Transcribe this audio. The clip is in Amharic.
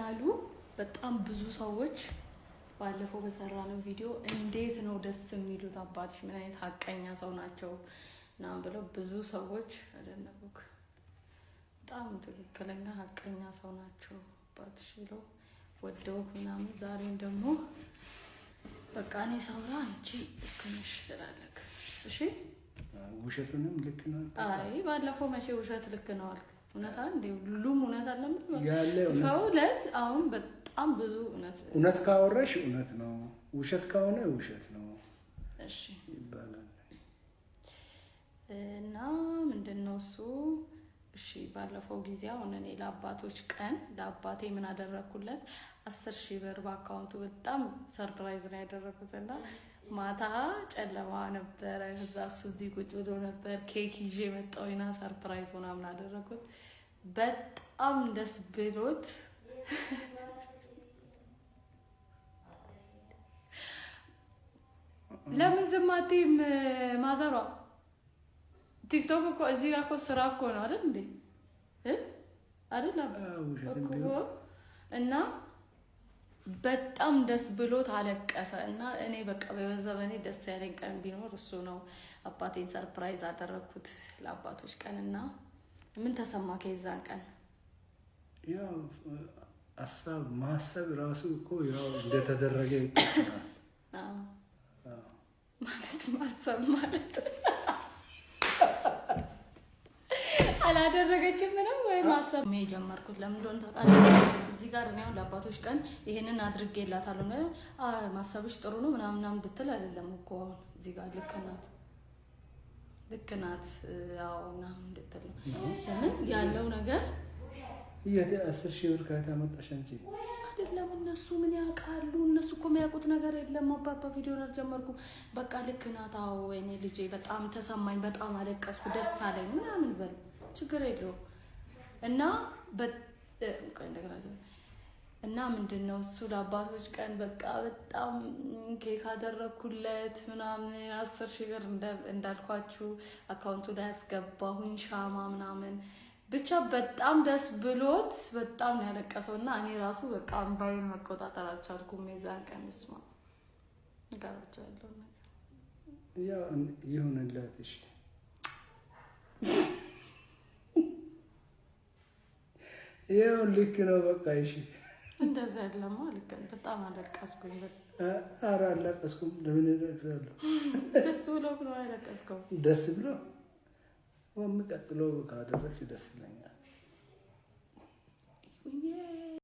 አሉ በጣም ብዙ ሰዎች ባለፈው በሰራነው ቪዲዮ እንዴት ነው ደስ የሚሉት አባትሽ ምን አይነት ሀቀኛ ሰው ናቸው እና ብለው ብዙ ሰዎች አደነቁክ። በጣም ትክክለኛ ሀቀኛ ሰው ናቸው አባትሽ ብለው ወደው ምናምን። ዛሬም ደግሞ በቃ እኔ ሳውራ አንቺ ልክ ነሽ ስላለክ እሺ ውሸቱንም ልክ ነው። አይ ባለፈው መቼ ውሸት ልክ ነው አልክ? እውነት እንዴ ሁሉም እውነት አለም ፈውለት። አሁን በጣም ብዙ እውነት ካወራሽ እውነት ነው፣ ውሸት ከሆነ ውሸት ነው እሺ ይባላል። እና ምንድነው እሱ? እሺ ባለፈው ጊዜ አሁን እኔ ለአባቶች ቀን ለአባቴ ምን አደረኩለት? 10,000 ብር በአካውንቱ በጣም ሰርፕራይዝ ነው ያደረኩትና ማታ ጨለማ ነበረ። ከዛ እሱ እዚህ ቁጭ ብሎ ነበር። ኬክ ይዤ መጣሁና ሰርፕራይዝ ምናምን አደረኩት። በጣም ደስ ብሎት ለምን ዝም አትይም? ማዘሯ ቲክቶክ እኮ እዚህ ጋር እኮ ስራ እኮ ነው አይደል እንዴ? አይደል እኮ እና በጣም ደስ ብሎት አለቀሰ። እና እኔ በቃ በዘመኔ ደስ ያለኝ ቀን ቢኖር እሱ ነው። አባቴን ሰርፕራይዝ አደረኩት ለአባቶች ቀን። እና ምን ተሰማ ከዛን ቀን? ያው አሳብ ማሰብ ራሱ እኮ ያው እንደተደረገ ይቆጠራል። ማለት ማሰብ ማለት አላደረገችም ምንም ወይ ማሰብ ነው የጀመርኩት። ለምን እንደሆነ ታውቃለህ? እዚህ ጋር እኔ አሁን ለአባቶች ቀን ይሄንን አድርጌላታለሁ ነው ማሰብሽ ጥሩ ነው ምናምን እንድትል አይደለም እኮ። እዚህ ጋር ልክ ናት ያው ምናምን እንድትል ነው። ለምን ያለው ነገር ይሄ 10,000 ብር ካታመጣሽ አንቺ አይደለም። እነሱ ምን ያውቃሉ? እነሱ እኮ የሚያውቁት ነገር የለም። አባባ ቪዲዮ ነው ጀመርኩ። በቃ ልክ ናት። አዎ ወይኔ ልጄ በጣም ተሰማኝ፣ በጣም አለቀስኩ፣ ደስ አለኝ ምናምን በል ችግር የለውም። እና ምንድነው እሱ ለአባቶች ቀን በቃ በጣም ኬክ አደረኩለት ምናምን 10,000 ብር እንዳልኳችሁ አካውንቱ ላይ ያስገባሁኝ ሻማ ምናምን ብቻ በጣም ደስ ብሎት በጣም ነው ያለቀሰው። እና እኔ ራሱ በቃ አምባዬን መቆጣጠር አልቻልኩም የዛን ቀን። ስማ ጋራቻለሁ ነገር ያው ይሁንላት እሺ ያው ልክ ነው በቃ እሺ። እንደዛ አይደለም ልክ ነው። በጣም አለቀስኩኝ። ኧረ አለቀስኩም። ለምን እለቅሳለሁ? ደስ ብሎ ነው ያለቀስከው? ደስ ብሎ ወም ቀጥሎ ካደረግሽ ደስ ይለኛል።